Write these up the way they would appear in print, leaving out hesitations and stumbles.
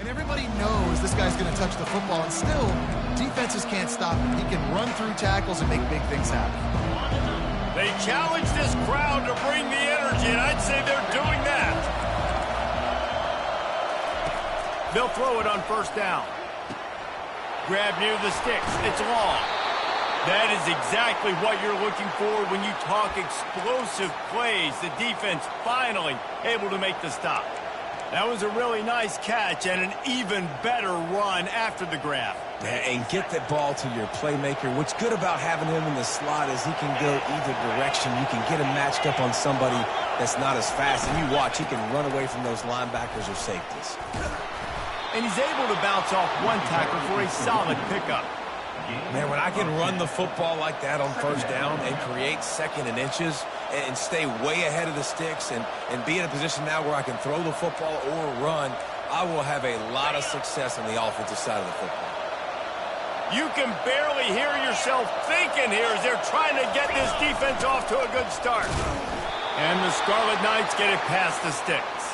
And everybody knows this guy's going to touch the football, and still, defenses can't stop him. He can run through tackles and make big things happen. They challenge this crowd to bring the energy, and I'd say they're doing that. They'll throw it on first down. Grab near the sticks. It's long. That is exactly what you're looking for when you talk explosive plays. The defense finally able to make the stop. That was a really nice catch and an even better run after the grab. And get that ball to your playmaker. What's good about having him in the slot is he can go either direction. You can get him matched up on somebody that's not as fast. And you watch, he can run away from those linebackers or safeties. And he's able to bounce off one tackle for a solid pickup. Man, when I can run the football like that on first down and create second and inches and stay way ahead of the sticks and be in a position now where I can throw the football or run, I will have a lot of success on the offensive side of the football. You can barely hear yourself thinking here as they're trying to get this defense off to a good start. And the Scarlet Knights get it past the sticks.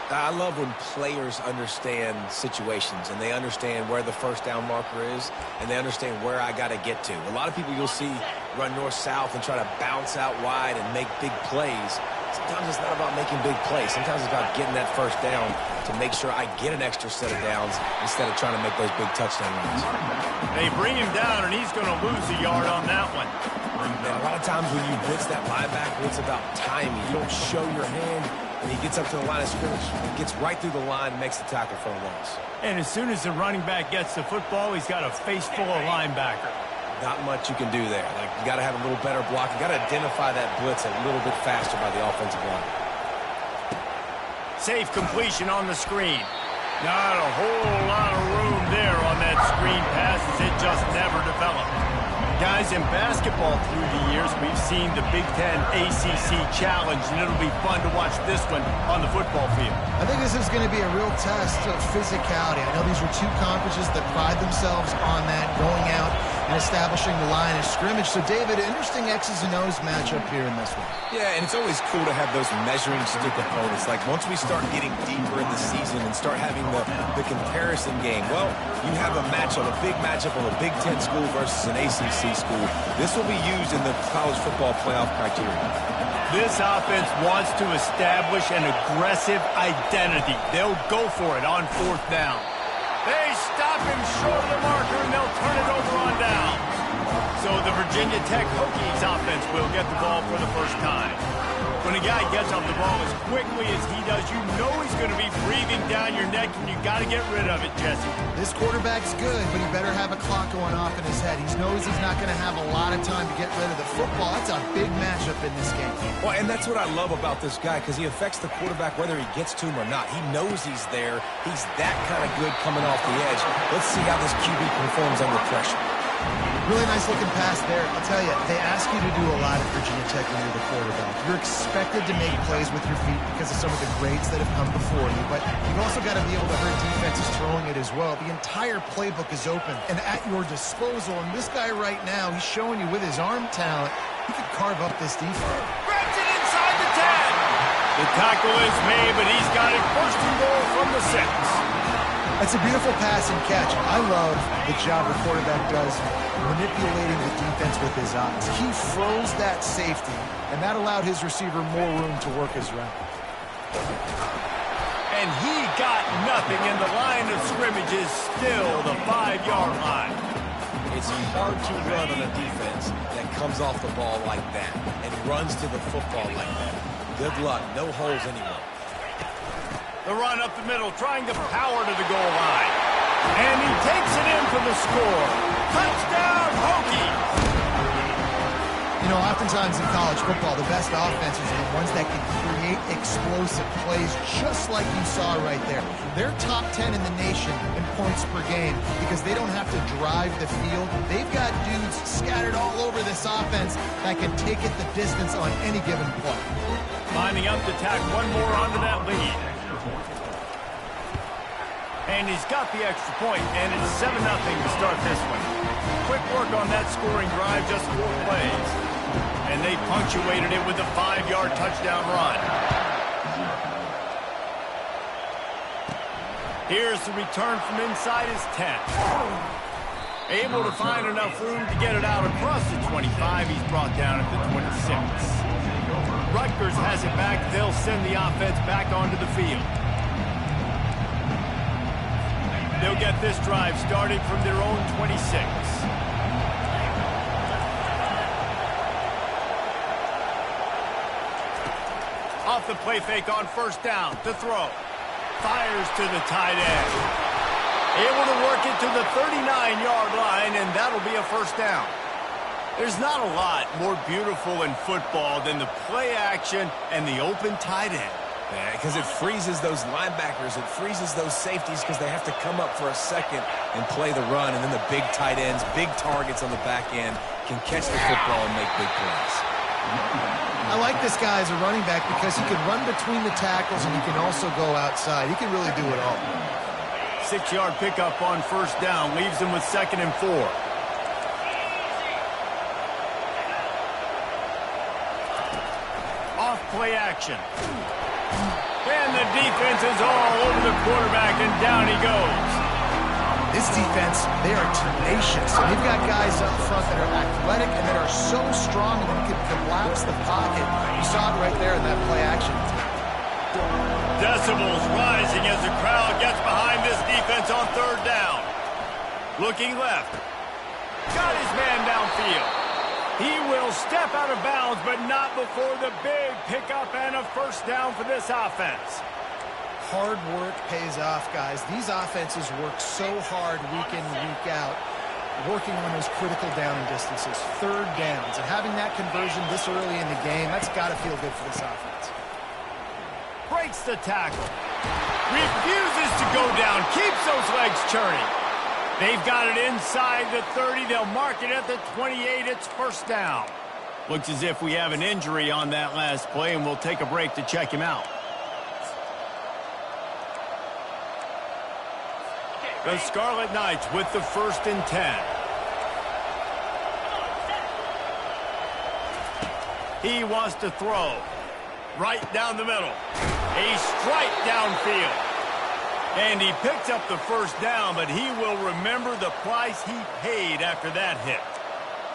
I love when players understand situations and they understand where the first down marker is and they understand where I got to get to. A lot of people you'll see run north-south and try to bounce out wide and make big plays. Sometimes it's not about making big plays. Sometimes it's about getting that first down to make sure I get an extra set of downs instead of trying to make those big touchdown runs. They bring him down, and he's going to lose a yard on that one. And a lot of times when you blitz that linebacker, it's about timing. You don't show your hand, and he gets up to the line of scrimmage and gets right through the line and makes the tackle for a loss. And as soon as the running back gets the football, he's got a face full of linebacker. Not much you can do there. Like, you got to have a little better block. You got to identify that blitz a little bit faster by the offensive line. Safe completion on the screen. Not a whole lot of room there on that screen pass as it just never developed. Guys, in basketball through the years, we've seen the Big Ten ACC Challenge, and it'll be fun to watch this one on the football field. I think this is going to be a real test of physicality. I know these are two conferences that pride themselves on that, going out and establishing the line of scrimmage. So, David, interesting X's and O's matchup here in this one. Yeah, and it's always cool to have those measuring stick opponents. Like, once we start getting deeper in the season and start having the comparison game, well, you have a matchup, a big matchup of a Big Ten school versus an ACC school. This will be used in the college football playoff criteria. This offense wants to establish an aggressive identity. They'll go for it on fourth down. They stop him short of the marker, and they'll turn it over on down. So the Virginia Tech Hokies offense will get the ball for the first time. When a guy gets off the ball as quickly as he does, you know he's going to be breathing down your neck, and you got to get rid of it, Jesse. This quarterback's good, but he better have a clock going off in his head. He knows he's not going to have a lot of time to get rid of the football. That's a big matchup in this game. Well, and that's what I love about this guy, because he affects the quarterback whether he gets to him or not. He knows he's there. He's that kind of good coming off the edge. Let's see how this QB performs under pressure. Really nice looking pass there. I'll tell you, they ask you to do a lot at Virginia Tech when you're the quarterback. You're expected to make plays with your feet because of some of the greats that have come before you, but you've also got to be able to hurt defenses throwing it as well. The entire playbook is open and at your disposal, and this guy right now, he's showing you with his arm talent, he could carve up this defense. Grabs it inside the 10. The tackle is made, but he's got it first and goal from the 6. That's a beautiful pass and catch. I love the job the quarterback does manipulating the defense with his eyes. He froze that safety, and that allowed his receiver more room to work his route. And he got nothing, and the line of scrimmage is still the 5-yard line. It's hard to run on a defense that comes off the ball like that and runs to the football like that. Good luck. No holes anywhere. The run up the middle, trying to power to the goal line. And he takes it in for the score. Touchdown, Hokie! You know, oftentimes in college football, the best offenses are the ones that can create explosive plays, just like you saw right there. They're top 10 in the nation in points per game because they don't have to drive the field. They've got dudes scattered all over this offense that can take it the distance on any given play. Lining up to tack one more onto that lead. And he's got the extra point, and it's 7-0 to start this one. Quick work on that scoring drive, just 4 plays. And they punctuated it with a 5-yard touchdown run. Here's the return from inside his 10. Able to find enough room to get it out across the 25. He's brought down at the 26. Rutgers has it back. They'll send the offense back onto the field. They'll get this drive started from their own 26. Off the play fake on first down to throw. Fires to the tight end. Able to work it to the 39-yard line, and that'll be a first down. There's not a lot more beautiful in football than the play action and the open tight end. Yeah, because it freezes those linebackers. It freezes those safeties because they have to come up for a second and play the run. And then the big tight ends, big targets on the back end can catch the football and make big plays. I like this guy as a running back because he can run between the tackles and he can also go outside. He can really do it all. 6-yard pickup on first down leaves him with 2nd and 4. Off play action. And the defense is all over the quarterback, and down he goes. This defense, they are tenacious. And they've got guys up front that are athletic and that are so strong and can collapse the pocket. You saw it right there in that play action. Decibels rising as the crowd gets behind this defense on third down. Looking left. Got his man downfield. He will step out of bounds, but not before the big pickup and a first down for this offense. Hard work pays off, guys. These offenses work so hard week in, week out, working on those critical down and distances, third downs. And having that conversion this early in the game, that's got to feel good for this offense. Breaks the tackle. Refuses to go down. Keeps those legs churning. They've got it inside the 30. They'll mark it at the 28. It's first down. Looks as if we have an injury on that last play, and we'll take a break to check him out. The Scarlet Knights with the 1st and 10. He wants to throw. Right down the middle. A strike downfield. And he picked up the first down, but he will remember the price he paid after that hit.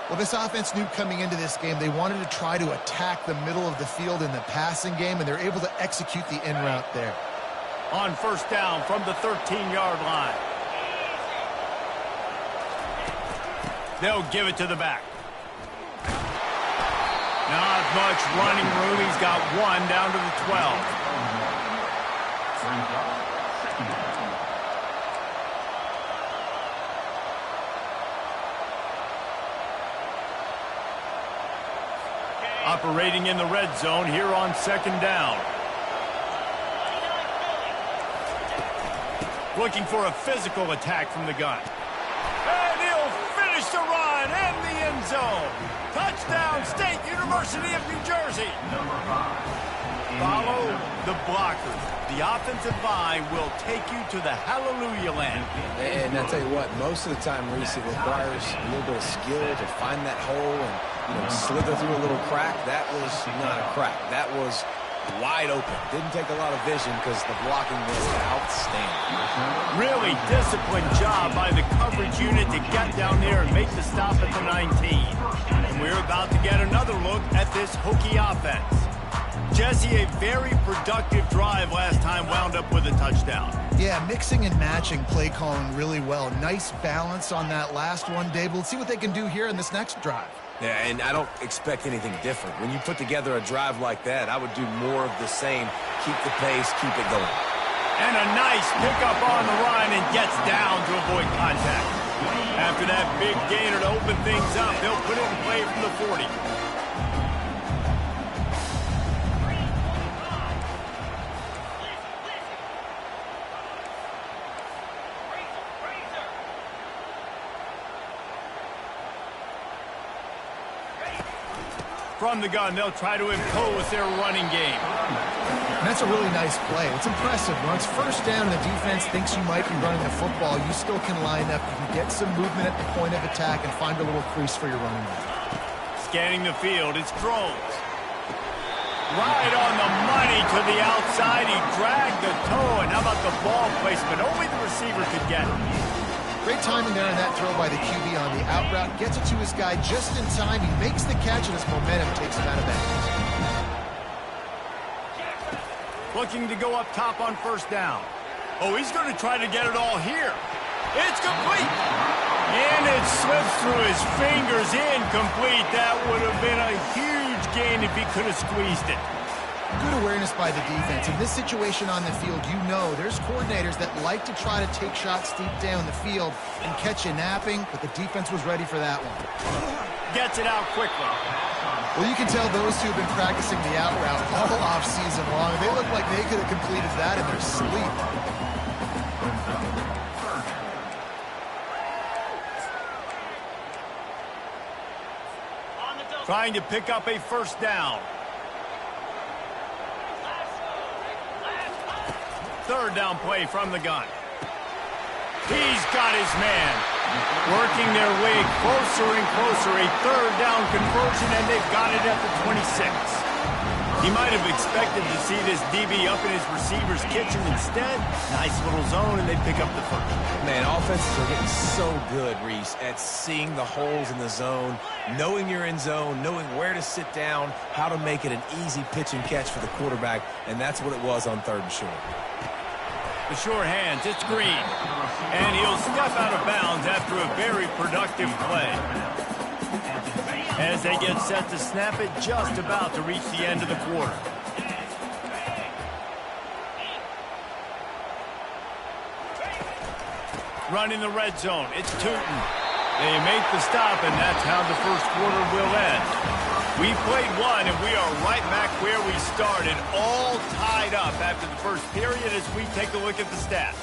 Well, this offense knew coming into this game they wanted to try to attack the middle of the field in the passing game, and they're able to execute the in route there. On first down from the 13-yard line. They'll give it to the back. Not much running room. He's got one down to the 12. Operating in the red zone here on 2nd down. Looking for a physical attack from the gun. And he'll finish the run in the end zone. Touchdown, State University of New Jersey. Follow the blockers. The offensive line will take you to the hallelujah land. And I'll tell you what, most of the time, Reese, it requires a little bit of skill to find that hole and slither through a little crack. That was not a crack. That was wide open. Didn't take a lot of vision because the blocking was outstanding. Really disciplined job by the coverage unit to get down there and make the stop at the 19. And we're about to get another look at this Hokie offense. Jesse, a very productive drive last time wound up with a touchdown. Yeah, mixing and matching play calling really well. Nice balance on that last one, Dave. Let's see what they can do here in this next drive. Yeah, and I don't expect anything different. When you put together a drive like that, I would do more of the same. Keep the pace, keep it going. And a nice pickup on the run and gets down to avoid contact. After that big gainer to open things up, they'll put it in play from the 40. From the gun, they'll try to impose their running game. And that's a really nice play. It's impressive. When it's first down and the defense thinks you might be running the football, you still can line up. You can get some movement at the point of attack and find a little crease for your running back. Scanning the field, it's throws. Right on the money to the outside. He dragged the toe, and how about the ball placement? Only the receiver could get it. Great timing there on that throw by the QB on the out route. Gets it to his guy just in time. He makes the catch, and his momentum takes him out of bounds. Looking to go up top on first down. Oh, he's going to try to get it all here. It's complete. And it slips through his fingers. Incomplete. That would have been a huge gain if he could have squeezed it. Good awareness by the defense. In this situation on the field, you know there's coordinators that like to try to take shots deep down the field and catch you napping, but the defense was ready for that one. Gets it out quickly. Well, you can tell those two have been practicing the out route all off season long. They look like they could have completed that in their sleep. Trying to pick up a first down. Third down play from the gun. He's got his man. Working their way closer and closer. A third down conversion, and they've got it at the 26. He might have expected to see this DB up in his receiver's kitchen. Instead, nice little zone, and they pick up the first. Man, offenses are getting so good, Reese, at seeing the holes in the zone, knowing you're in zone, knowing where to sit down, how to make it an easy pitch and catch for the quarterback, and that's what it was on third and short. The sure hands, it's Green. And he'll step out of bounds after a very productive play. As they get set to snap it, just about to reach the end of the quarter. Running the red zone, it's Tootin. They make the stop, and that's how the first quarter will end. We played one, and we are right back where we started, all tied up after the first period as we take a look at the stats.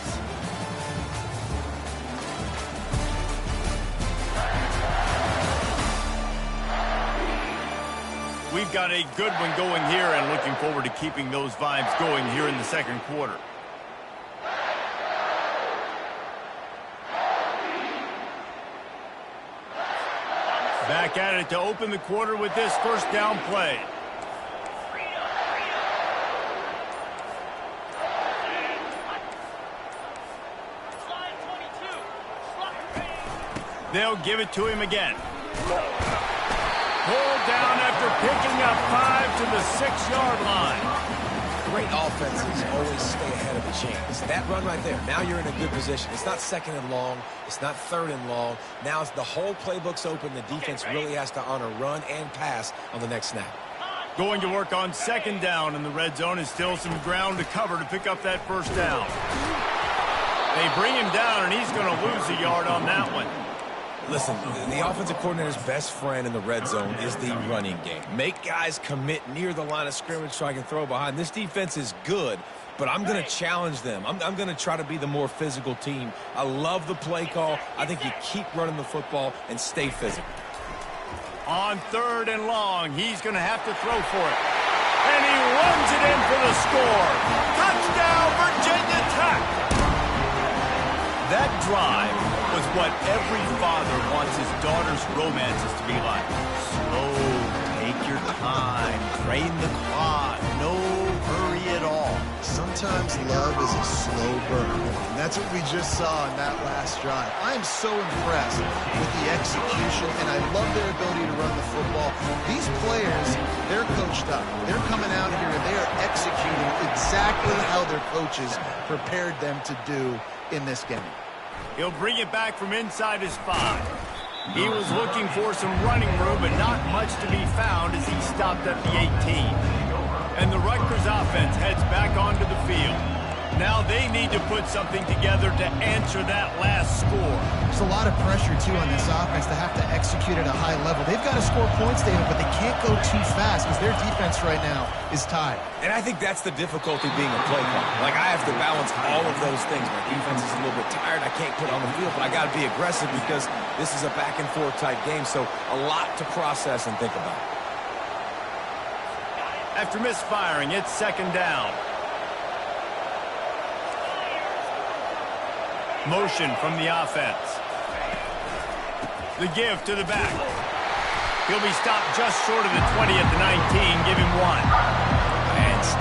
We've got a good one going here and looking forward to keeping those vibes going here in the second quarter. Back at it to open the quarter with this first down play. They'll give it to him again. Pulled down after picking up 5 to the 6-yard line. Great offenses always stay ahead of the chains. That run right there, now you're in a good position. It's not second and long. It's not third and long. Now it's the whole playbook's open. The defense really has to honor run and pass on the next snap. Going to work on second down in the red zone is still some ground to cover to pick up that first down. They bring him down, and he's going to lose a yard on that one. Listen, the offensive coordinator's best friend in the red zone is the running game. Make guys commit near the line of scrimmage so I can throw behind. This defense is good, but I'm going to challenge them. I'm going to try to be the more physical team. I love the play call. I think you keep running the football and stay physical. On third and long, he's going to have to throw for it. And he runs it in for the score. Touchdown, Virginia Tech! That drive was what every father wants his daughter's romances to be like. Slow, take your time, drain the clock, no hurry at all. Sometimes love is a slow burn, and that's what we just saw in that last drive. I am so impressed with the execution, and I love their ability to run the football. These players, they're coached up. They're coming out here, and they are executing exactly how their coaches prepared them to do in this game. He'll bring it back from inside his 5. He was looking for some running room, but not much to be found as he stopped at the 18. And the Rutgers offense heads back onto the field. Now they need to put something together to answer that last score. There's a lot of pressure, too, on this offense to have to execute at a high level. They've got to score points, David, but they can't go too fast because their defense right now is tied. And I think that's the difficulty being a play caller. Like, I have to balance all of those things. My defense is a little bit tired. I can't put it on the field, but I got to be aggressive because this is a back-and-forth type game, so a lot to process and think about. After misfiring, it's second down. Motion from the offense. The give to the back. He'll be stopped just short of the 20 at the 19. Give him 1.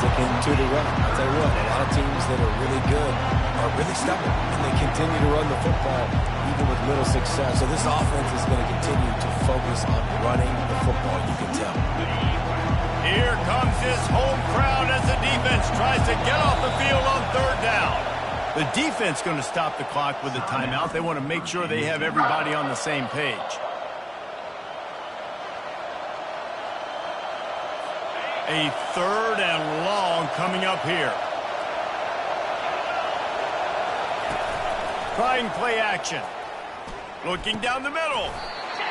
sticking to the run. I'll tell you what, a lot of teams that are really good are really stubborn, and they continue to run the football even with little success. So this offense is going to continue to focus on running the football, you can tell. Here comes this home crowd as the defense tries to get off the field on third down. The defense going to stop the clock with a timeout. They want to make sure they have everybody on the same page. A third and long coming up here. Trying play action. Looking down the middle.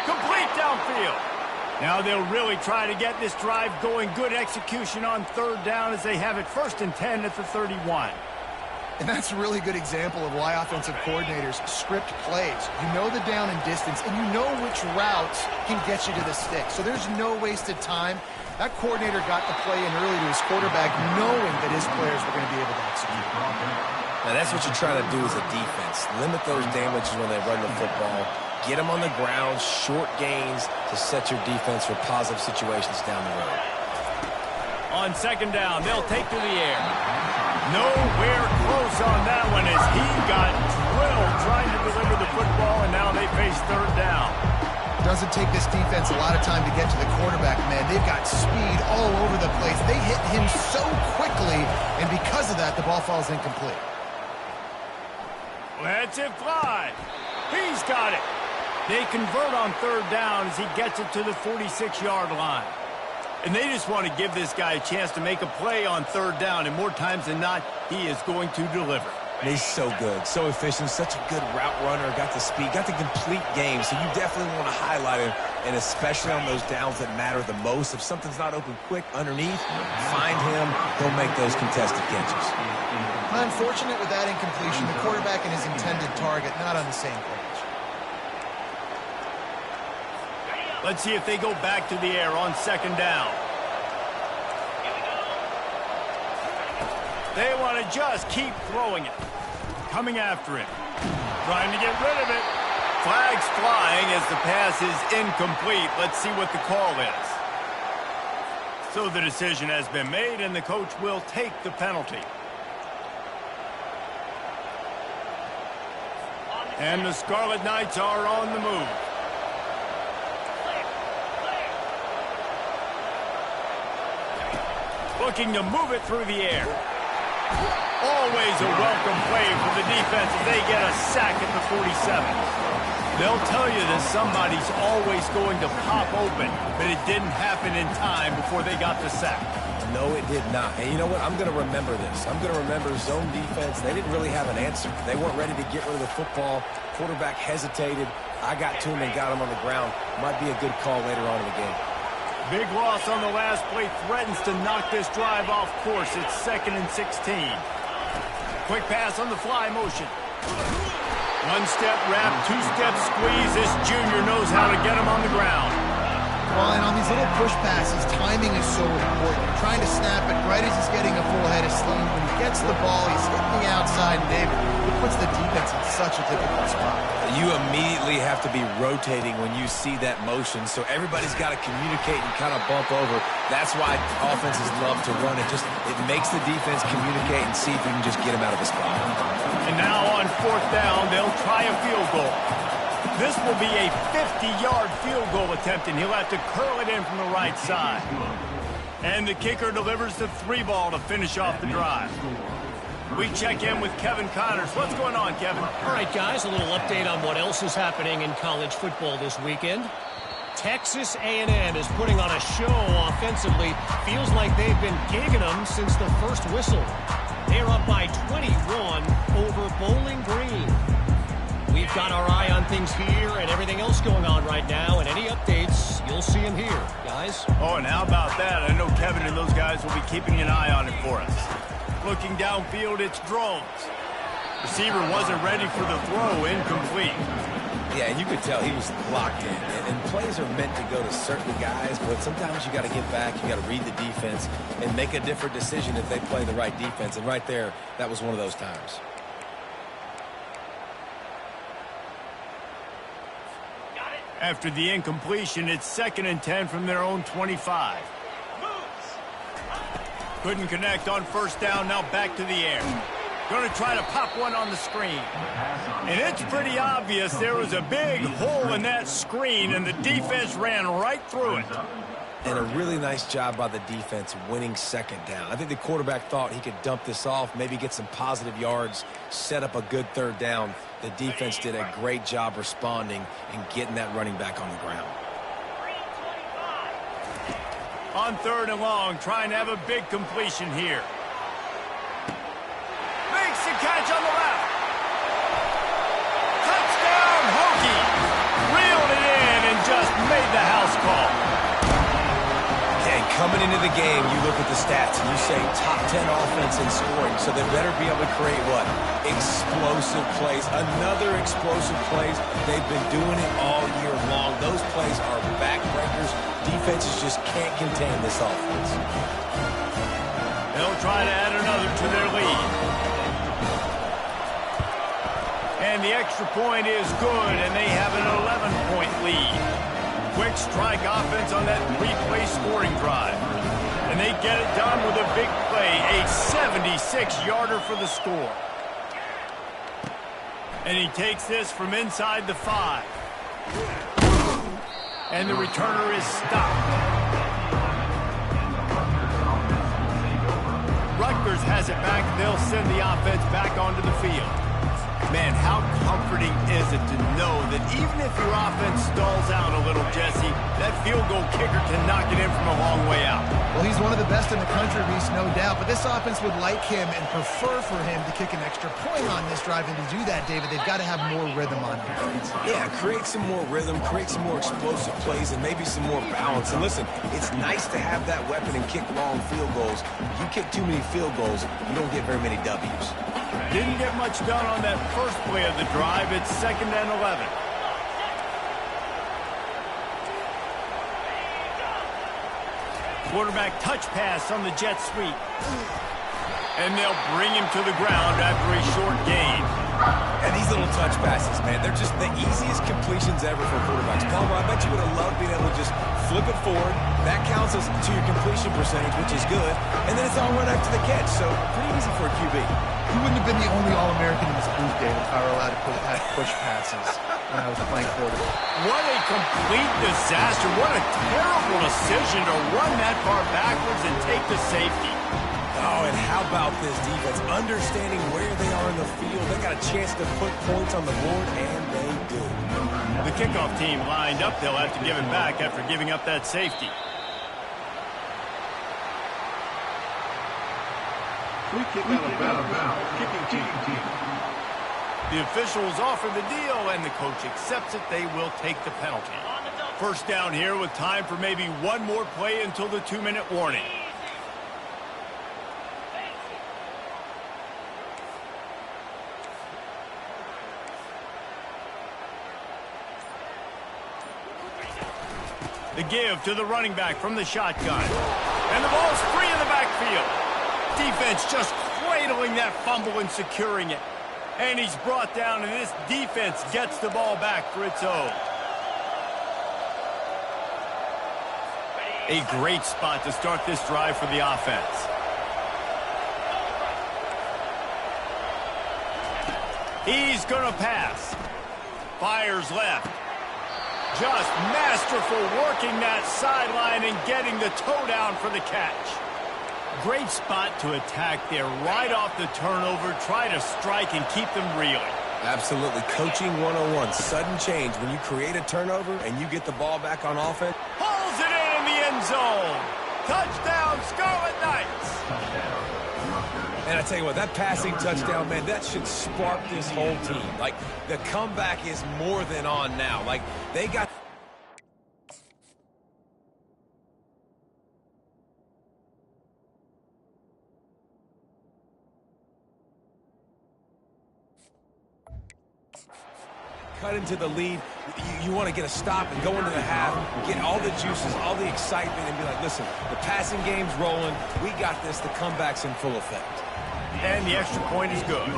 Complete downfield. Now they'll really try to get this drive going. Good execution on third down as they have it 1st and 10 at the 31. And that's a really good example of why offensive coordinators script plays. You know the down and distance, and you know which routes can get you to the stick. So there's no wasted time. That coordinator got the play in early to his quarterback, knowing that his players were going to be able to execute. Now, that's what you try to do as a defense. Limit those damages when they run the football. Get them on the ground, short gains to set your defense for positive situations down the road. On 2nd down, they'll take to the air. Nowhere close on that one as he got drilled trying to deliver the football, and now they face 3rd down. Doesn't take this defense a lot of time to get to the quarterback, man. They've got speed all over the place. They hit him so quickly, and because of that, the ball falls incomplete. Lets it fly. He's got it. They convert on 3rd down as he gets it to the 46-yard line. And they just want to give this guy a chance to make a play on 3rd down, and more times than not, he is going to deliver. And he's so good, so efficient, such a good route runner, got the speed, got the complete game, so you definitely want to highlight him, and especially on those downs that matter the most. If something's not open quick underneath, find him, he'll make those contested catches. Unfortunate with that incompletion, the quarterback and his intended target not on the same page. Let's see if they go back to the air on 2nd down. They want to just keep throwing it. Coming after him. Trying to get rid of it. Flags flying as the pass is incomplete. Let's see what the call is. So the decision has been made, and the coach will take the penalty. And the Scarlet Knights are on the move. Looking to move it through the air. Always a welcome play for the defense as they get a sack at the 47. They'll tell you that somebody's always going to pop open, but it didn't happen in time before they got the sack. No, it did not. And you know what? I'm going to remember this. I'm going to remember zone defense. They didn't really have an answer. They weren't ready to get rid of the football. Quarterback hesitated. I got to him and got him on the ground. Might be a good call later on in the game. Big loss on the last play threatens to knock this drive off course. It's 2nd and 16. Quick pass on the fly motion. One-step wrap, two-step squeeze. This junior knows how to get him on the ground. Well, and on these little push passes, timing is so important. You're trying to snap it right as he's getting a full head of steam. When he gets the ball, he's hitting the outside, and David, it puts the defense in such a difficult spot. You immediately have to be rotating when you see that motion, so everybody's got to communicate and kind of bump over. That's why offenses love to run it. It makes the defense communicate and see if you can just get him out of the spot. And now on 4th down, they'll try a field goal. This will be a 50-yard field goal attempt, and he'll have to curl it in from the right side. And the kicker delivers the 3-ball to finish off the drive. We check in with Kevin Connors. What's going on, Kevin? All right, guys, a little update on what else is happening in college football this weekend. Texas A&M is putting on a show offensively. Feels like they've been gigging them since the first whistle. They're up by 21 over Bowling Green. We've got our eye on things here and everything else going on right now, and any updates, you'll see them here, guys. Oh, and how about that? I know Kevin and those guys will be keeping an eye on it for us. Looking downfield, it's Drones. Receiver wasn't ready for the throw, incomplete. Yeah, and you could tell he was locked in. And plays are meant to go to certain guys, but sometimes you got to get back, you got to read the defense, and make a different decision if they play the right defense. And right there, that was one of those times. After the incompletion, it's 2nd and 10 from their own 25. Couldn't connect on first down, now back to the air. Going to try to pop one on the screen. And it's pretty obvious there was a big hole in that screen, and the defense ran right through it. And a really nice job by the defense winning second down. I think the quarterback thought he could dump this off, maybe get some positive yards, set up a good third down. The defense did a great job responding and getting that running back on the ground. On third and long, trying to have a big completion here. Makes the catch on the left. Touchdown, Hokie. Reeled it in and just made the house call. Okay, coming into the game, you look at the stats and you say top 10 offense in scoring, so they better be able to create what? Explosive plays. Another explosive plays. They've been doing it all year long. Those plays are backbreakers. Defenses just can't contain this offense. They'll try to add another to their lead. And the extra point is good, and they have an 11-point lead. Quick strike offense on that three-play scoring drive. And they get it done with a big play, a 76-yarder for the score. And he takes this from inside the 5. And the returner is stopped. Rutgers has it back. They'll send the offense back onto the field. Man, how comforting is it to know that even if your offense stalls out a little, Jesse, that field goal kicker can knock it in from a long way out. Well, he's one of the best in the country, Reese, no doubt. But this offense would like him and prefer for him to kick an extra point on this drive. And to do that, David, they've got to have more rhythm on defense. Yeah, create some more rhythm, create some more explosive plays, and maybe some more balance. And listen, it's nice to have that weapon and kick long field goals. You kick too many field goals, you don't get very many W's. Didn't get much done on that first play of the drive. It's 2nd and 11. Quarterback touch pass on the jet sweep. And they'll bring him to the ground after a short gain. And these little touch passes, man, they're just the easiest completions ever for quarterbacks. Palmer, I bet you would have loved being able to just flip it forward. That counts as to your completion percentage, which is good. And then it's all run after the catch, so pretty easy for a QB. He wouldn't have been the only All-American in this booth, David, if I were allowed to push passes when I was playing quarterback. What a complete disaster. What a terrible decision to run that far backwards and take the safety. Oh, and how about this defense? Understanding where they are in the field. They got a chance to put points on the board, and they do. The kickoff team lined up. They'll have to give it back after giving up that safety. Free kick out of bounds. Kicking team. The officials offer the deal, and the coach accepts it. They will take the penalty. First down here with time for maybe one more play until the 2-minute warning. The give to the running back from the shotgun. And the ball's free in the backfield. Defense just cradling that fumble and securing it. And he's brought down, and this defense gets the ball back for its own. A great spot to start this drive for the offense. He's going to pass. Fires left. Just masterful working that sideline and getting the toe down for the catch. Great spot to attack there right off the turnover. Try to strike and keep them reeling. Absolutely. Coaching 101. Sudden change. When you create a turnover and you get the ball back on offense. Pulls it in the end zone. Touchdown, Scarlet Knights. And I tell you what, that passing touchdown, man, that should spark this whole team. Like, the comeback is more than on now. Like, they got... cut into the lead. You want to get a stop and go into the half, get all the juices, all the excitement, and be like, listen, the passing game's rolling. We got this. The comeback's in full effect. And the extra point is good.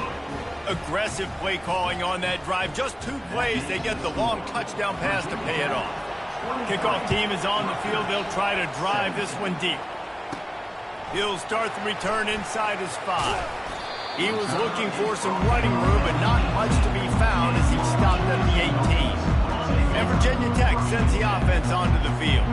Aggressive play calling on that drive. Just 2 plays, they get the long touchdown pass to pay it off. Kickoff team is on the field. They'll try to drive this one deep. He'll start the return inside his 5. He was looking for some running room, but not much to be found as he stopped at the 18. And Virginia Tech sends the offense onto the field.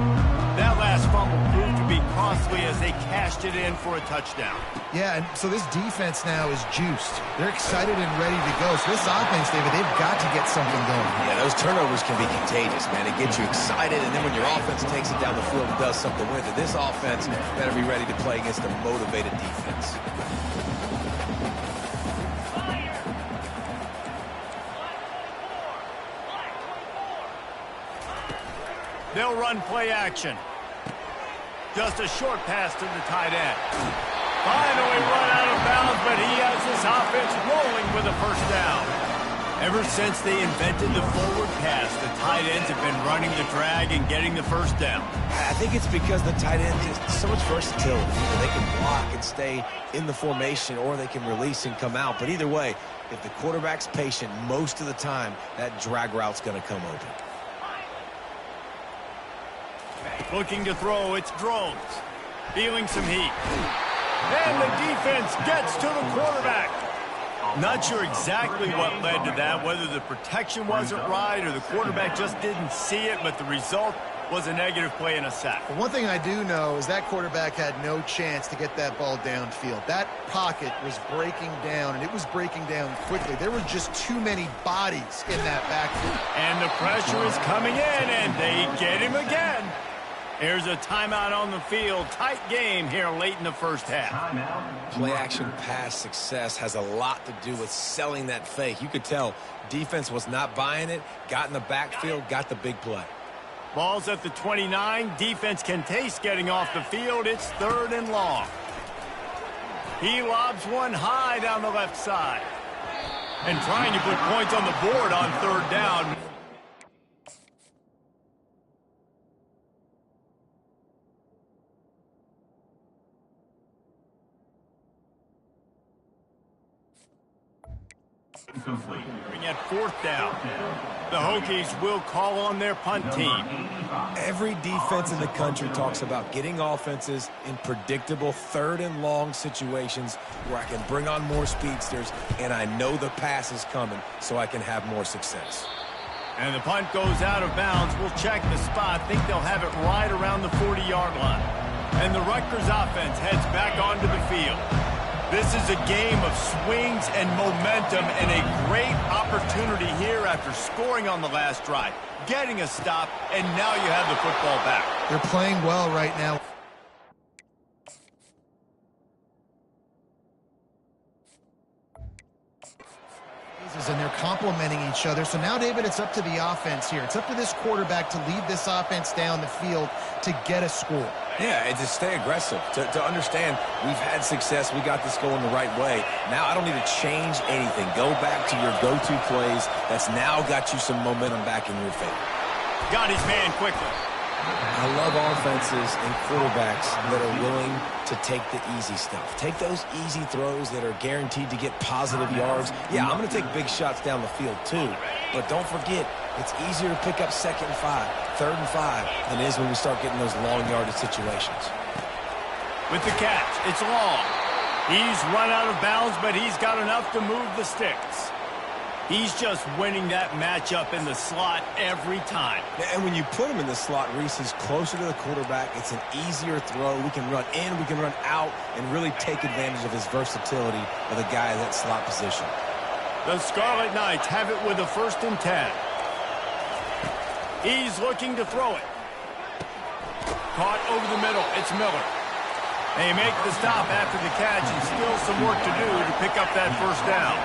That last fumble proved to be costly as they cashed it in for a touchdown. Yeah, and so this defense now is juiced. They're excited and ready to go. So this offense, David, they've got to get something going. Yeah, those turnovers can be contagious, man. It gets you excited, and then when your offense takes it down the field and does something with it, this offense better be ready to play against a motivated defense. They'll run play action. Just a short pass to the tight end. Finally run out of bounds, but he has this offense rolling with a first down. Ever since they invented the forward pass, the tight ends have been running the drag and getting the first down. I think it's because the tight end is so much versatility. They can block and stay in the formation, or they can release and come out. But either way, if the quarterback's patient most of the time, that drag route's going to come open. Looking to throw, it's Drones. Feeling some heat. And the defense gets to the quarterback. Not sure exactly what led to that, whether the protection wasn't right or the quarterback just didn't see it, but the result was a negative play and a sack. But one thing I do know is that quarterback had no chance to get that ball downfield. That pocket was breaking down, and it was breaking down quickly. There were just too many bodies in that backfield. And the pressure is coming in, and they get him again. Here's a timeout on the field. Tight game here late in the first half. Play-action pass success has a lot to do with selling that fake. You could tell defense was not buying it, got in the backfield, got the big play. Ball's at the 29. Defense can taste getting off the field. It's 3rd and long. He lobs one high down the left side. And trying to put points on the board on 3rd down. At 4th down, the Hokies will call on their punt team. Every defense in the country talks about getting offenses in predictable 3rd and long situations where I can bring on more speedsters and I know the pass is coming so I can have more success. And the punt goes out of bounds. We'll check the spot. Think they'll have it right around the 40-yard line. And the Rutgers offense heads back onto the field. This is a game of swings and momentum and a great opportunity here after scoring on the last drive, getting a stop, and now you have the football back. They're playing well right now. And they're complementing each other. So now, David, it's up to the offense here. It's up to this quarterback to lead this offense down the field to get a score. Yeah, and to stay aggressive, to understand we've had success, we got this going the right way. Now I don't need to change anything. Go back to your go-to plays. That's now got you some momentum back in your favor. Got his man quickly. I love offenses and quarterbacks that are willing to take the easy stuff. Take those easy throws that are guaranteed to get positive yards. Yeah, I'm going to take big shots down the field too. But don't forget, it's easier to pick up 2nd and 5, 3rd and 5 than it is when we start getting those long yardage situations. With the catch, it's long. He's run out of bounds, but he's got enough to move the sticks. He's just winning that matchup in the slot every time. And when you put him in the slot, Reese, he's closer to the quarterback. It's an easier throw. We can run in, we can run out, and really take advantage of his versatility of the guy in that slot position. The Scarlet Knights have it with a 1st and 10. He's looking to throw it. Caught over the middle. It's Miller. They make the stop after the catch, and still some work to do to pick up that 1st down.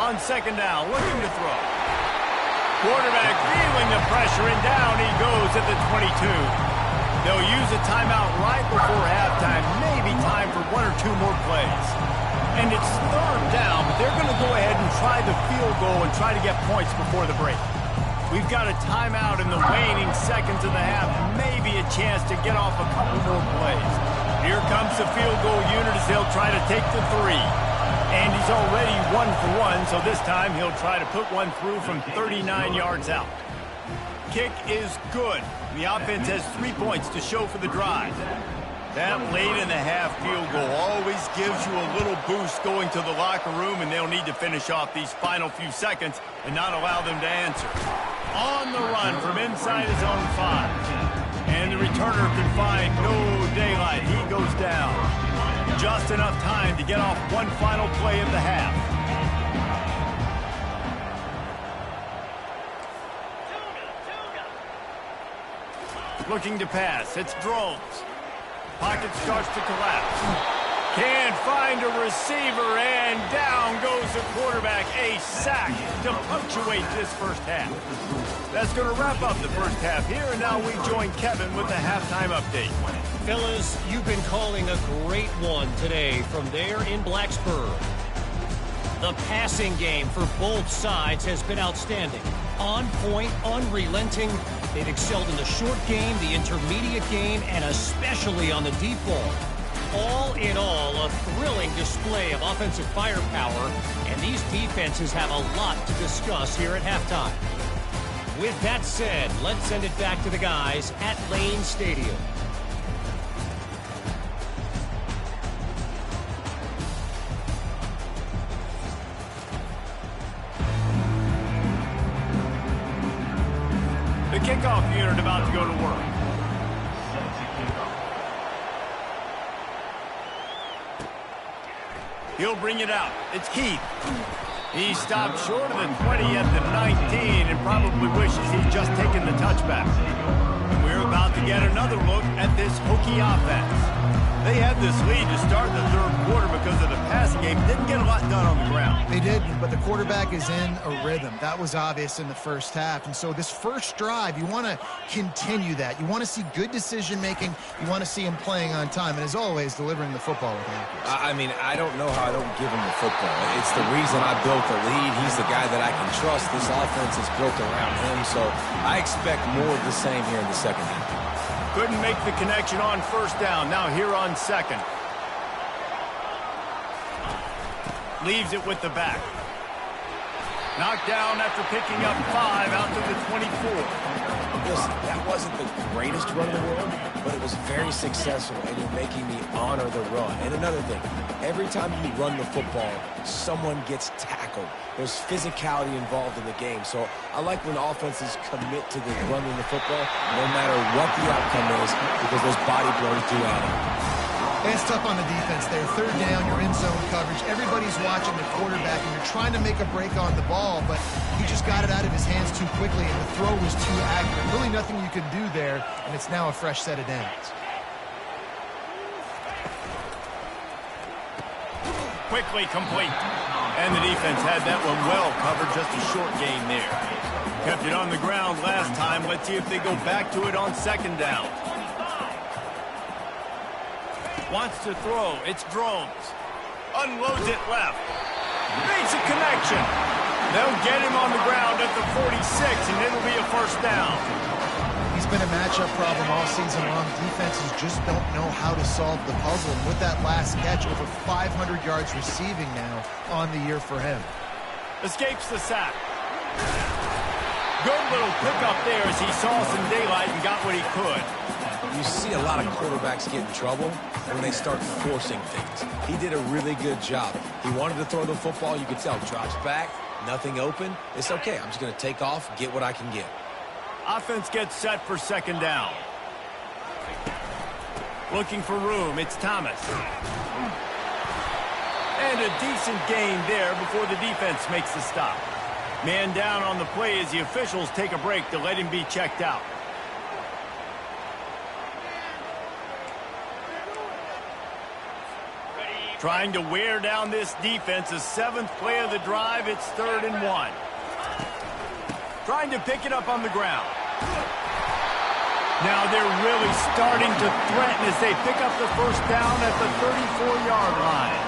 On 2nd down, looking to throw. Quarterback feeling the pressure, and down he goes at the 22. They'll use a timeout right before halftime, maybe time for 1 or 2 more plays. And it's 3rd down, but they're going to go ahead and try the field goal and try to get points before the break. We've got a timeout in the waning seconds of the half, maybe a chance to get off a couple more plays. Here comes the field goal unit as they'll try to take the 3. And he's already 1 for 1, so this time he'll try to put one through from 39 yards out. kick is good. The offense has 3 points to show for the drive. That late in the half field goal always gives you a little boost going to the locker room, and they'll need to finish off these final few seconds and not allow them to answer. On the run from inside his own 5. And the returner can find no daylight. He goes down. Just enough time to get off one final play of the half. Looking to pass. It's Drones. Pocket starts to collapse. Can't find a receiver, and down goes the quarterback. A sack to punctuate this first half. That's going to wrap up the first half here, and now we join Kevin with the halftime update. Fellas, you've been calling a great one today from there in Blacksburg. The passing game for both sides has been outstanding. On point, unrelenting. They've excelled in the short game, the intermediate game, and especially on the deep ball. All in all, a thrilling display of offensive firepower, and these defenses have a lot to discuss here at halftime. With that said, let's send it back to the guys at Lane Stadium. The kickoff unit about to go to work. He'll bring it out. It's Keith. He stopped short of the 20 at the 19 and probably wishes he'd just taken the touchback. And we're about to get another look at this Hokie offense. They had this lead to start the third quarter because of the passing game. Didn't get a lot done on the ground. They did, but the quarterback is in a rhythm. That was obvious in the first half. And so this first drive, you want to continue that. You want to see good decision-making. You want to see him playing on time. And as always, delivering the football with accuracy. I mean, I don't know how I don't give him the football. It's the reason I built the lead. He's the guy that I can trust. This offense is built around him. So I expect more of the same here in the second half. Couldn't make the connection on first down. Now here on second. Leaves it with the back. Knocked down after picking up 5 out to the 24. Listen, that wasn't the greatest run in the world, but it was very successful, and you're making me honor the run. And another thing, every time you run the football, someone gets tackled. There's physicality involved in the game. So I like when offenses commit to the running the football, no matter what the outcome is, because those body blows do add up. And it's tough on the defense there. Third down, you're in zone coverage. Everybody's watching the quarterback, and you're trying to make a break on the ball, but he just got it out of his hands too quickly, and the throw was too accurate. Really nothing you could do there, and it's now a fresh set of downs. Quickly complete. And the defense had that one well covered, just a short gain there. Kept it on the ground last time. Let's see if they go back to it on second down. Wants to throw. It's Drones. Unloads it left. Makes a connection. They'll get him on the ground at the 46, and it'll be a first down. He's been a matchup problem all season long. Defenses just don't know how to solve the puzzle. And with that last catch, over 500 yards receiving now on the year for him. Escapes the sack. Good little pickup there as he saw some daylight and got what he could. You see a lot of quarterbacks get in trouble when they start forcing things. He did a really good job. He wanted to throw the football. You could tell. Drops back, nothing open. It's okay. I'm just going to take off, get what I can get. Offense gets set for second down. Looking for room. It's Thomas. And a decent gain there before the defense makes the stop. Man down on the play as the officials take a break to let him be checked out. Trying to wear down this defense. The 7th play of the drive. It's 3rd and 1. Trying to pick it up on the ground. Now they're really starting to threaten as they pick up the first down at the 34-yard line.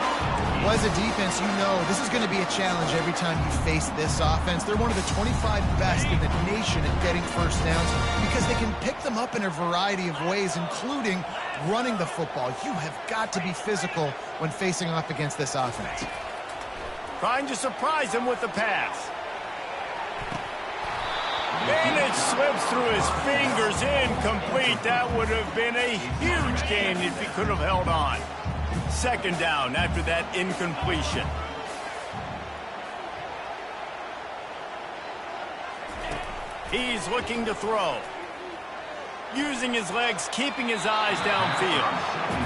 Well, as a defense, you know this is going to be a challenge every time you face this offense. They're one of the 25 best in the nation at getting first downs because they can pick them up in a variety of ways, including running the football. You have got to be physical when facing off against this offense. Trying to surprise him with the pass. And it slips through his fingers, incomplete. That would have been a huge gain if he could have held on. Second down after that incompletion. He's looking to throw. Using his legs, keeping his eyes downfield.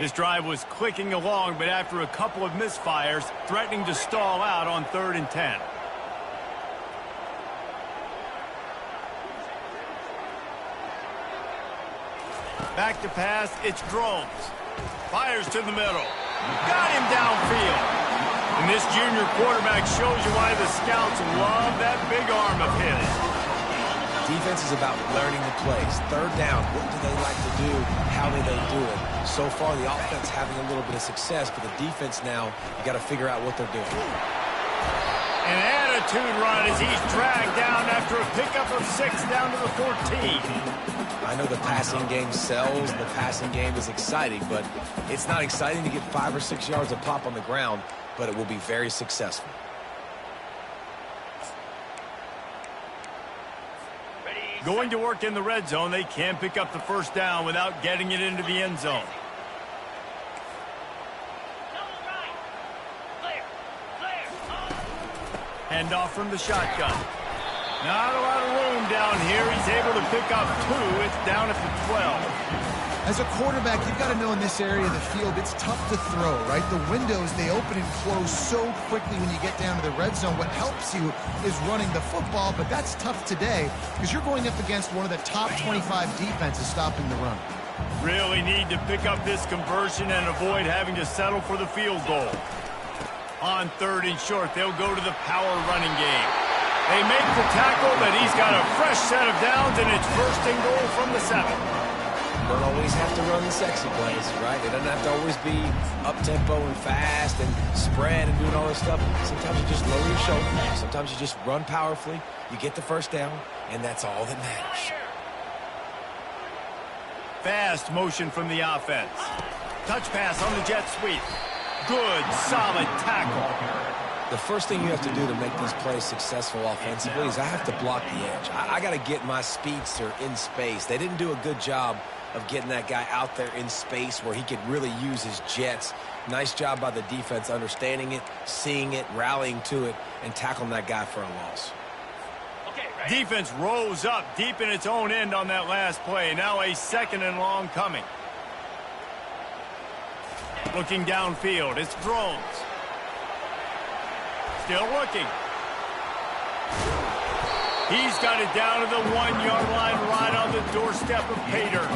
This drive was clicking along, but after a couple of misfires, threatening to stall out on 3rd and 10. Back to pass, it's Drones. Fires to the middle. Got him downfield. And this junior quarterback shows you why the scouts love that big arm of his. Defense is about learning the plays. 3rd down, what do they like to do? How do they do it? So far, the offense having a little bit of success, but the defense now, you got to figure out what they're doing. An attitude run as he's dragged down after a pickup of 6 down to the 14. I know the passing game sells, the passing game is exciting, but it's not exciting to get 5 or 6 yards of pop on the ground, but it will be very successful. Going to work in the red zone, they can pick up the first down without getting it into the end zone. Handoff from the shotgun. Not a lot of room down here. He's able to pick up 2. It's down at the 12. As a quarterback, you've got to know in this area of the field, it's tough to throw, right? The windows, they open and close so quickly when you get down to the red zone. What helps you is running the football, but that's tough today because you're going up against one of the top 25 defenses stopping the run. Really need to pick up this conversion and avoid having to settle for the field goal. On 3rd and short, they'll go to the power running game. They make the tackle, but he's got a fresh set of downs, and it's 1st and goal from the 7. Don't always have to run the sexy plays, right? It doesn't have to always be up-tempo and fast and spread and doing all this stuff. Sometimes you just lower your shoulder. Sometimes you just run powerfully. You get the first down, and that's all that matters. Fast motion from the offense. Touch pass on the jet sweep. Good, solid tackle. The first thing you have to do to make these plays successful offensively is I have to block the edge. I got to get my speedster in space. They didn't do a good job of getting that guy out there in space where he could really use his jets. Nice job by the defense understanding it, seeing it, rallying to it, and tackling that guy for a loss. Defense rose up deep in its own end on that last play. Now a 2nd and long coming. Looking downfield, it's Drones. Still looking. He's got it down to the 1-yard line right on the doorstep of Pater.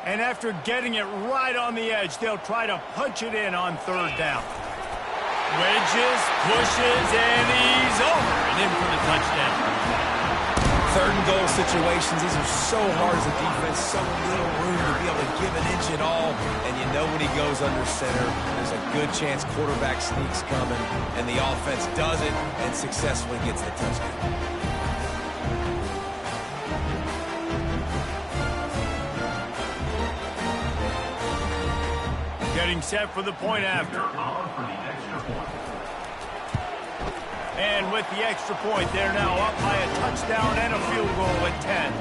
And after getting it right on the edge, they'll try to punch it in on 3rd down. Wedges, pushes, and he's over and in for the touchdown. 3rd and goal situations, these are so hard as a defense, so little room to be able to give an inch at all. And you know when he goes under center, there's a good chance quarterback sneak's coming, and the offense does it and successfully gets the touchdown. Getting set for the point after. And with the extra point, they're now up by a touchdown and a field goal at 10.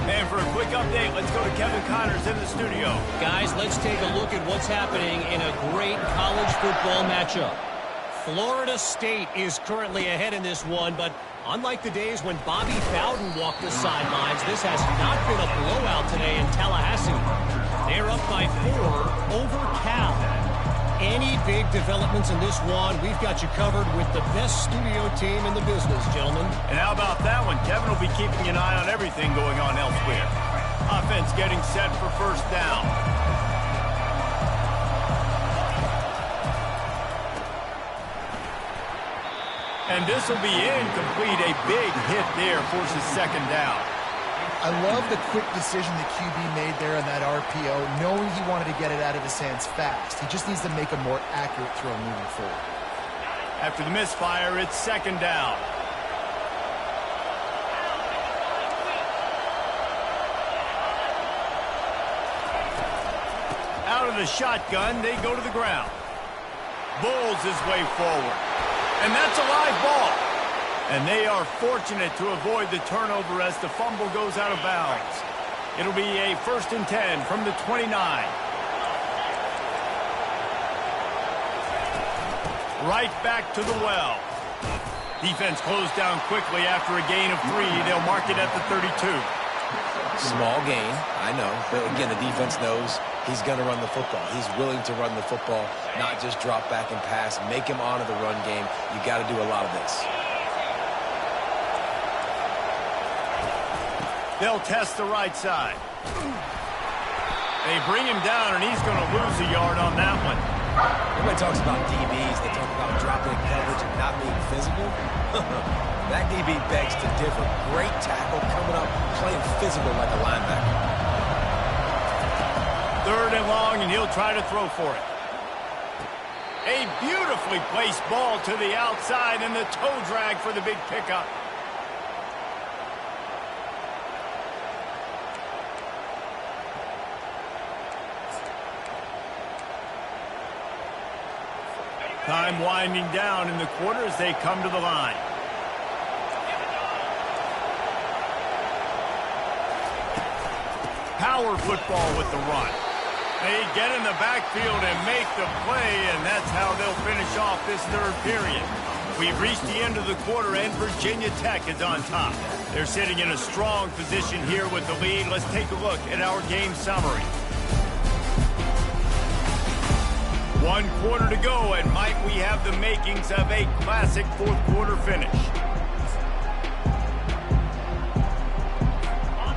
And for a quick update, let's go to Kevin Connors in the studio. Guys, let's take a look at what's happening in a great college football matchup. Florida State is currently ahead in this one, but unlike the days when Bobby Bowden walked the sidelines, this has not been a blowout today in Tallahassee. They're up by 4 over Cal. Any big developments in this one, we've got you covered with the best studio team in the business, gentlemen. And how about that one? Kevin will be keeping an eye on everything going on elsewhere. Offense getting set for 1st down. And this will be incomplete. A big hit there forces 2nd down. I love the quick decision the QB made there on that RPO, knowing he wanted to get it out of his hands fast. He just needs to make a more accurate throw moving forward. After the misfire, it's second down. Out of the shotgun, they go to the ground. Bulls his way forward. And that's a live ball. And they are fortunate to avoid the turnover as the fumble goes out of bounds. It'll be a 1st and 10 from the 29. Right back to the well. Defense closed down quickly after a gain of 3. They'll mark it at the 32. Small gain, I know. But again, the defense knows he's going to run the football. He's willing to run the football, not just drop back and pass. Make him honor the run game. You got to do a lot of this. They'll test the right side. They bring him down, and he's going to lose a yard on that one. Everybody talks about DBs. They talk about dropping coverage and not being physical. That DB begs to differ. Great tackle coming up, playing physical like a linebacker. 3rd and long, and he'll try to throw for it. A beautifully placed ball to the outside, and the toe drag for the big pickup. Time winding down in the quarter as they come to the line. Power football with the run. They get in the backfield and make the play, and that's how they'll finish off this 3rd period. We've reached the end of the quarter, and Virginia Tech is on top. They're sitting in a strong position here with the lead. Let's take a look at our game summary. 1 quarter to go, and might we have the makings of a classic 4th quarter finish.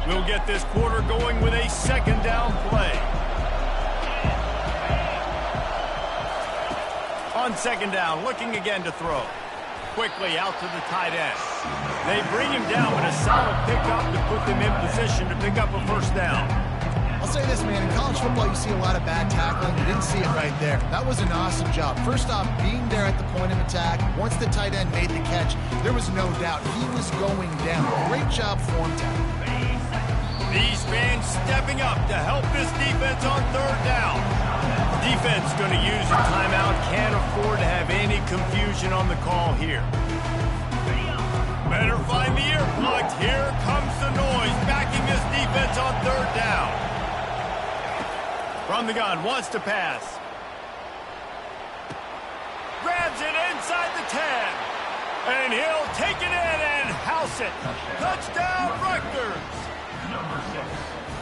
We'll get this quarter going with a 2nd down play. On 2nd down, looking again to throw. Quickly out to the tight end. They bring him down with a solid pickup to put them in position to pick up a 1st down. I'll say this, man, in college football you see a lot of bad tackling. You didn't see it right there. That was an awesome job. First off, being there at the point of attack. Once the tight end made the catch, there was no doubt he was going down. Great job form tackle. These fans stepping up to help this defense on 3rd down. Defense going to use a timeout. Can't afford to have any confusion on the call here. Better find the earplugs. Here comes the noise, backing this defense on 3rd down. From the gun, wants to pass. Grabs it inside the 10. And he'll take it in and house it. Touchdown, Rutgers.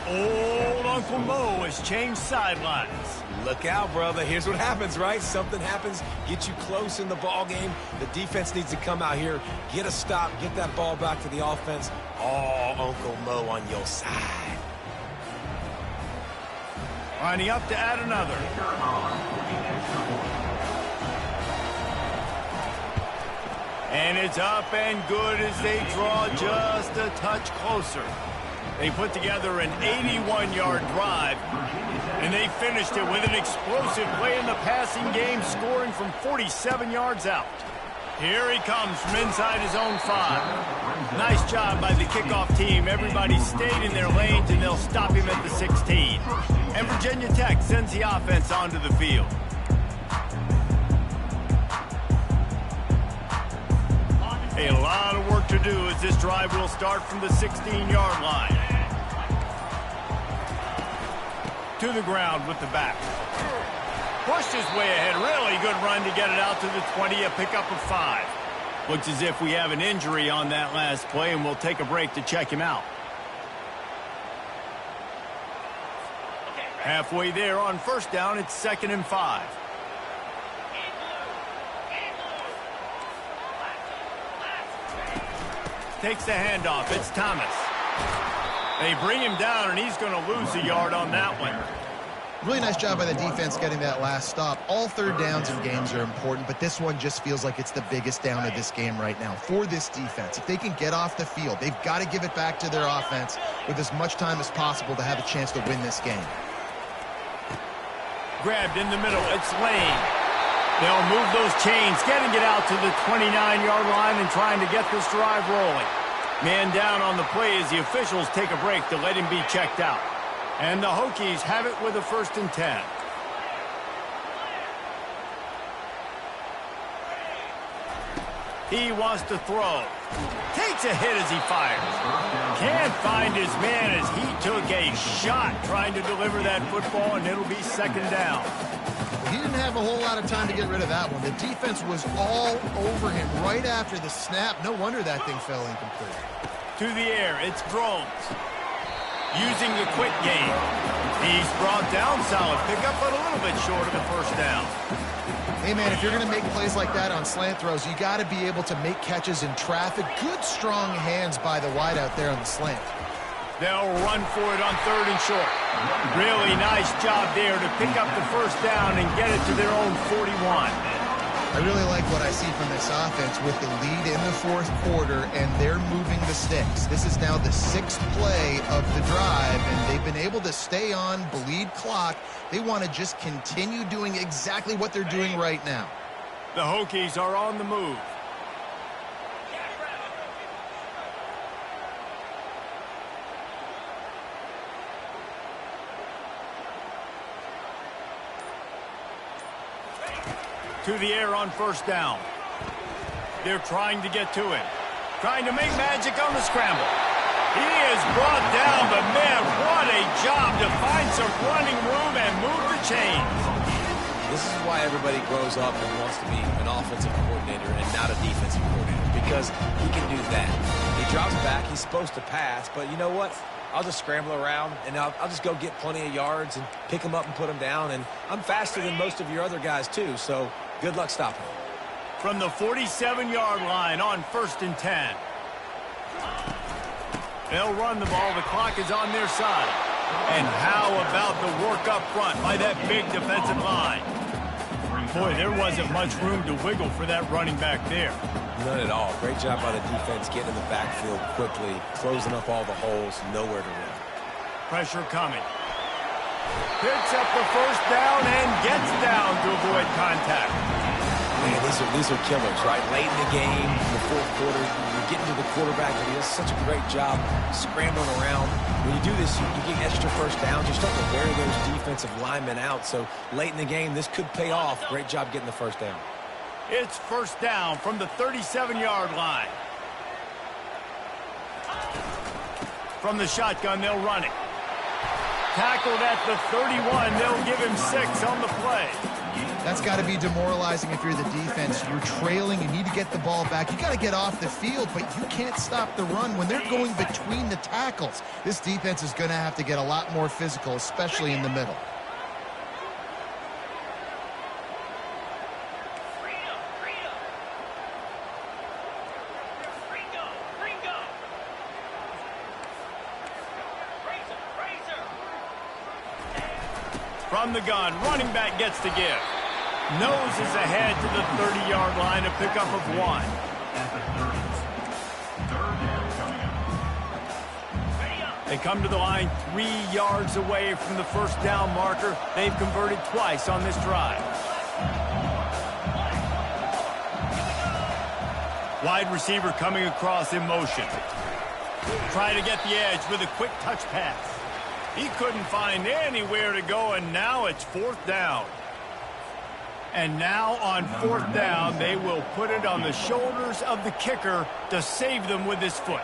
Old Uncle Mo has changed sidelines. Look out, brother. Here's what happens, right? Something happens, get you close in the ball game. The defense needs to come out here, get a stop, get that ball back to the offense. Oh, Uncle Mo on your side. Lining up to add another. And it's up and good as they draw just a touch closer. They put together an 81-yard drive, and they finished it with an explosive play in the passing game, scoring from 47 yards out. Here he comes from inside his own 5. Nice job by the kickoff team. Everybody stayed in their lanes, and they'll stop him at the 16. And Virginia Tech sends the offense onto the field. A lot of work to do as this drive will start from the 16-yard line. To the ground with the back. Pushed his way ahead. Really good run to get it out to the 20, a pickup of 5. Looks as if we have an injury on that last play, and we'll take a break to check him out. Halfway there on 1st down, it's 2nd and 5. Takes the handoff. It's Thomas. They bring him down, and he's going to lose a yard on that one. Really nice job by the defense getting that last stop. All third downs in games are important, but this one just feels like it's the biggest down of this game right now for this defense. If they can get off the field, they've got to give it back to their offense with as much time as possible to have a chance to win this game. Grabbed in the middle. It's Lane. They'll move those chains, getting it out to the 29-yard line and trying to get this drive rolling. Man down on the play as the officials take a break to let him be checked out. And the Hokies have it with a 1st and 10. He wants to throw. Takes a hit as he fires. Can't find his man as he took a shot trying to deliver that football, and it'll be 2nd down. He didn't have a whole lot of time to get rid of that one. The defense was all over him right after the snap. No wonder that thing fell incomplete. To the air, it's Drones. Using the quick game. He's brought down, solid pickup, but a little bit short of the 1st down. Hey, man, if you're going to make plays like that on slant throws, you got to be able to make catches in traffic. Good, strong hands by the wideout there on the slant. They'll run for it on 3rd and short. Really nice job there to pick up the 1st down and get it to their own 41. I really like what I see from this offense with the lead in the 4th quarter, and they're moving the sticks. This is now the 6th play of the drive, and they've been able to stay on, bleed clock. They want to just continue doing exactly what they're doing right now. The Hokies are on the move. To the air on 1st down. They're trying to get to it. Trying to make magic on the scramble. He is brought down, but man, what a job to find some running room and move the chains. This is why everybody grows up and wants to be an offensive coordinator and not a defensive coordinator, because he can do that. He drops back, he's supposed to pass, but you know what? I'll just scramble around, and I'll just go get plenty of yards and pick them up and put them down, and I'm faster than most of your other guys, too, so good luck stopping him. From the 47-yard line on 1st and 10. They'll run the ball. The clock is on their side. And how about the work up front by that big defensive line? Boy, there wasn't much room to wiggle for that running back there. None at all. Great job by the defense getting in the backfield quickly, closing up all the holes, nowhere to run. Pressure coming. Picks up the 1st down and gets down to avoid contact. Man, these are killers, right? Late in the game, in the 4th quarter, you're getting to the quarterback, and he does such a great job scrambling around. When you do this, you get extra 1st downs. You start to wear those defensive linemen out. So late in the game, this could pay off. Great job getting the 1st down. It's 1st down from the 37-yard line. From the shotgun, they'll run it. Tackled at the 31. They'll give him 6 on the play. That's got to be demoralizing if you're the defense. You're trailing. You need to get the ball back. You got to get off the field, but you can't stop the run when they're going between the tackles. This defense is going to have to get a lot more physical, especially in the middle. From the gun, running back gets to give. Noses ahead to the 30-yard line, a pickup of 1. They come to the line 3 yards away from the 1st down marker. They've converted twice on this drive. Wide receiver coming across in motion. Trying to get the edge with a quick touch pass. He couldn't find anywhere to go, and now it's 4th down. And now on 4th down, they will put it on the shoulders of the kicker to save them with his foot.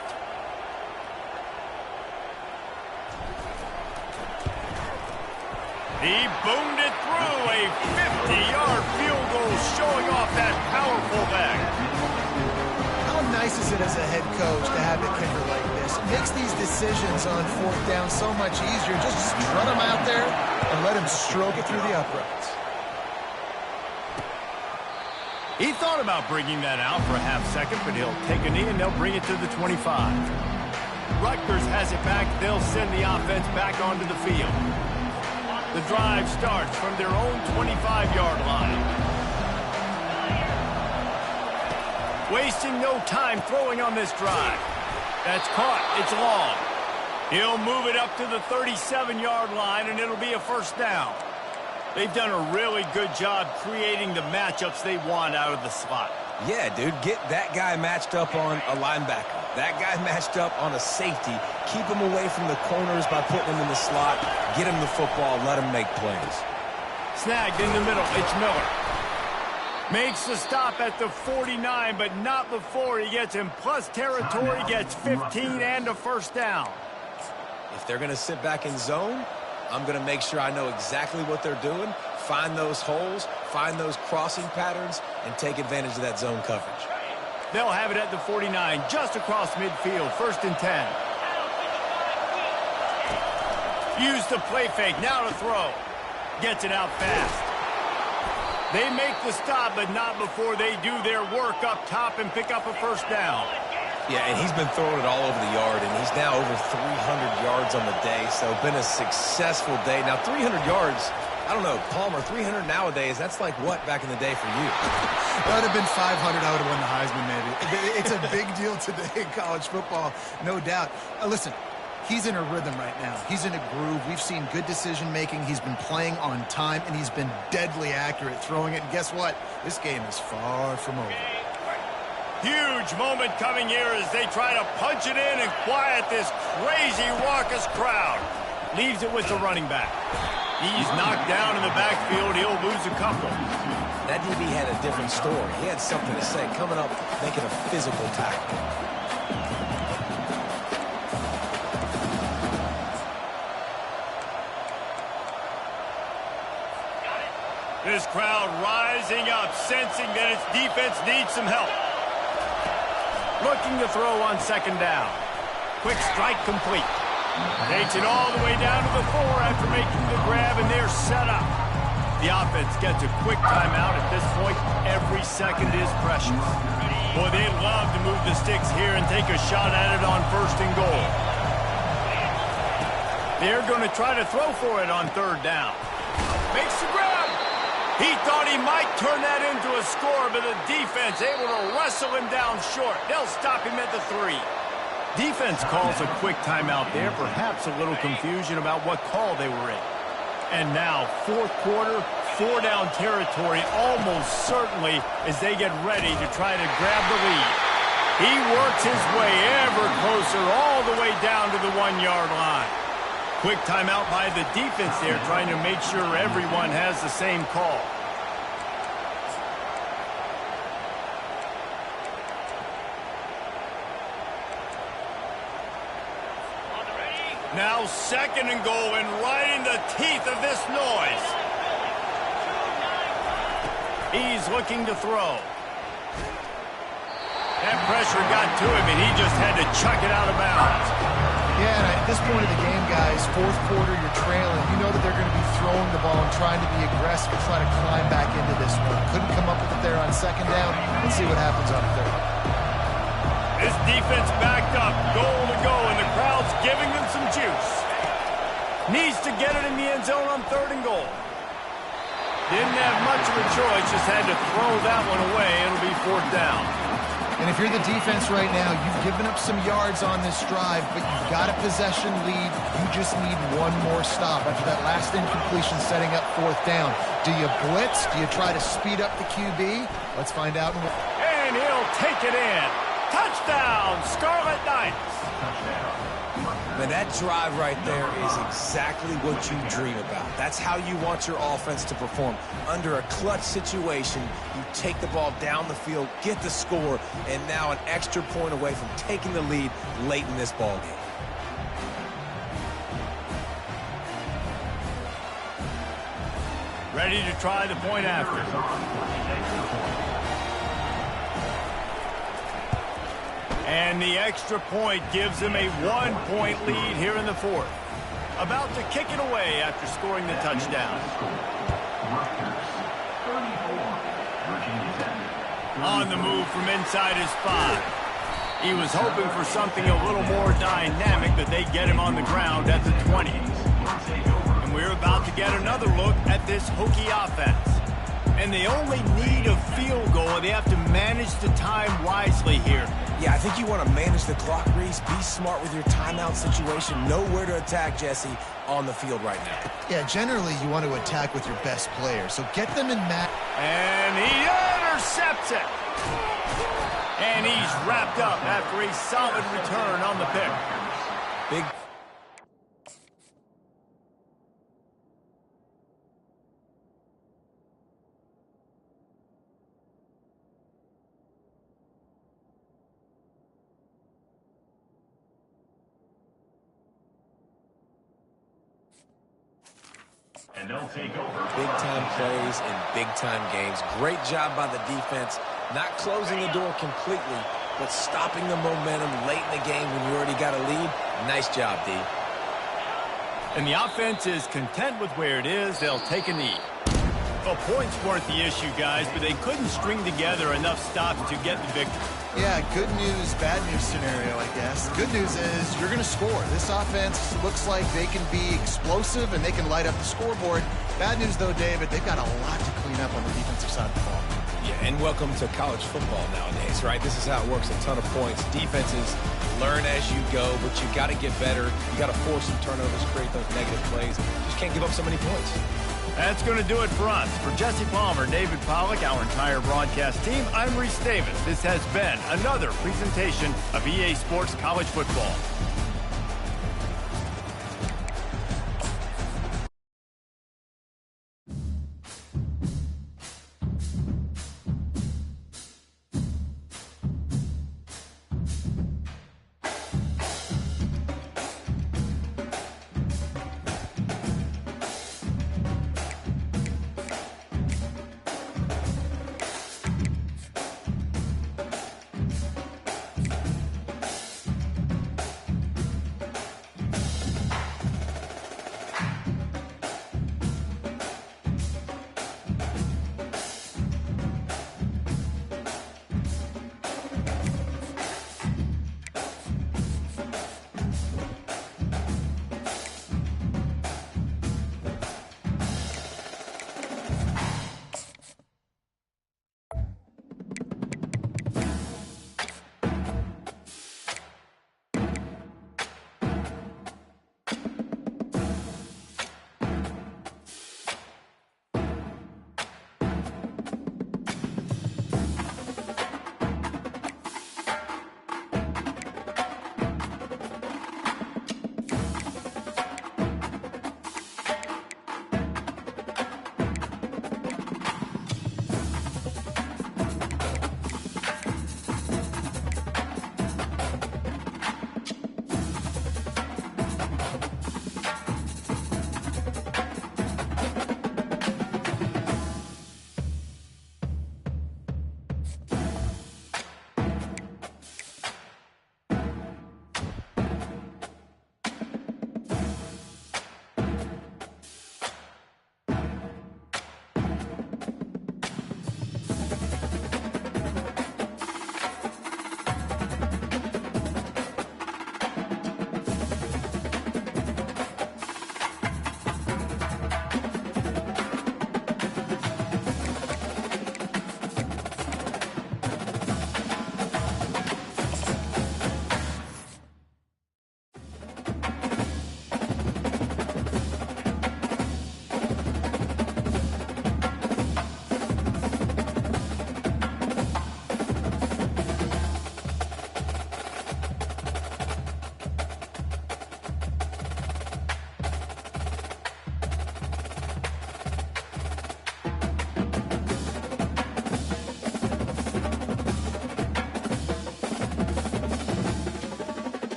He boomed it through, a 50-yard field goal showing off that powerful back. How nice is it as a head coach to have a kicker like this? It makes these decisions on 4th down so much easier. Just strut him out there and let him stroke it through the uprights. He thought about bringing that out for a half second, but he'll take a knee and they'll bring it to the 25. Rutgers has it back. They'll send the offense back onto the field. The drive starts from their own 25-yard line. Wasting no time throwing on this drive. That's caught. It's long. He'll move it up to the 37-yard line, and it'll be a first down. They've done a really good job creating the matchups they want out of the slot. Yeah, dude, get that guy matched up on a linebacker. That guy matched up on a safety. Keep him away from the corners by putting him in the slot. Get him the football. Let him make plays. Snagged in the middle. It's Miller. Makes the stop at the 49, but not before he gets in plus territory, gets 15 and a first down. If they're going to sit back in zone, I'm going to make sure I know exactly what they're doing, find those holes, find those crossing patterns, and take advantage of that zone coverage. They'll have it at the 49, just across midfield, 1st and 10. Use the play fake, now to throw. Gets it out fast. They make the stop, but not before they do their work up top and pick up a first down. Yeah, and he's been throwing it all over the yard, and he's now over 300 yards on the day, so been a successful day. Now, 300 yards, I don't know, Palmer, 300 nowadays, that's like what back in the day for you? That would have been 500. I would have won the Heisman, maybe. It's a big deal today in college football, no doubt. Listen, he's in a rhythm right now. He's in a groove. We've seen good decision-making. He's been playing on time, and he's been deadly accurate throwing it. And guess what? This game is far from over. Huge moment coming here as they try to punch it in and quiet this crazy, raucous crowd. Leaves it with the running back. He's knocked down in the backfield. He'll lose a couple. That DB had a different story. He had something to say, coming up, making a physical tackle. This crowd rising up, sensing that its defense needs some help. Looking to throw on 2nd down. Quick strike complete. Takes it all the way down to the 4 after making the grab, and they're set up. The offense gets a quick timeout. At this point, every second is precious. Boy, they'd love to move the sticks here and take a shot at it on 1st and goal. They're going to try to throw for it on 3rd down. Makes the grab. He thought he might turn that into a score, but the defense able to wrestle him down short. They'll stop him at the 3. Defense calls a quick timeout there. Perhaps a little confusion about what call they were in. And now, 4th quarter, 4-down territory almost certainly as they get ready to try to grab the lead. He works his way ever closer all the way down to the 1-yard line. Quick timeout by the defense there, trying to make sure everyone has the same call. Now 2nd and goal, and right in the teeth of this noise. He's looking to throw. That pressure got to him, and he just had to chuck it out of bounds. Yeah, and at this point of the game, guys, 4th quarter, you're trailing. You know that they're going to be throwing the ball and trying to be aggressive and try to climb back into this one. Couldn't come up with it there on 2nd down. Let's see what happens on 3rd. This defense backed up, goal to go, and the crowd's giving them some juice. Needs to get it in the end zone on 3rd and goal. Didn't have much of a choice, just had to throw that one away. It'll be 4th down. And if you're the defense right now, you've given up some yards on this drive, but you've got a possession lead. You just need one more stop after that last incompletion setting up 4th down. Do you blitz? Do you try to speed up the QB? Let's find out. And he'll take it in. Touchdown, Scarlet Knights. Man, that drive right there is exactly what you dream about. That's how you want your offense to perform. Under a clutch situation, you take the ball down the field, get the score, and now an extra point away from taking the lead late in this ball game. Ready to try the point after. And the extra point gives them a 1-point lead here in the 4th. About to kick it away after scoring the touchdown. On the move from inside his 5. He was hoping for something a little more dynamic, but they get him on the ground at the 20. And we're about to get another look at this Hokie offense. And they only need a field goal, and they have to manage the time wisely here. Yeah, I think you want to manage the clock, Reese. Be smart with your timeout situation. Know where to attack, Jesse, on the field right now. Yeah, generally you want to attack with your best player, so get them in match. And he intercepts it. And he's wrapped up after a solid return on the pick. Big. And they'll take over. Big-time plays in big-time games. Great job by the defense, not closing the door completely, but stopping the momentum late in the game when you already got a lead. Nice job, D. And the offense is content with where it is. They'll take a knee. Well, points weren't the issue, guys, but they couldn't string together enough stops to get the victory. Yeah, good news, bad news scenario, I guess. Good news is you're going to score. This offense looks like they can be explosive and they can light up the scoreboard. Bad news, though, David, they've got a lot to clean up on the defensive side of the ball. Yeah, and welcome to college football nowadays, right? This is how it works, a ton of points. Defenses learn as you go, but you got to get better. You got to force some turnovers, create those negative plays. Just can't give up so many points. That's going to do it for us. For Jesse Palmer, David Pollack, our entire broadcast team, I'm Reese Davis. This has been another presentation of EA Sports College Football.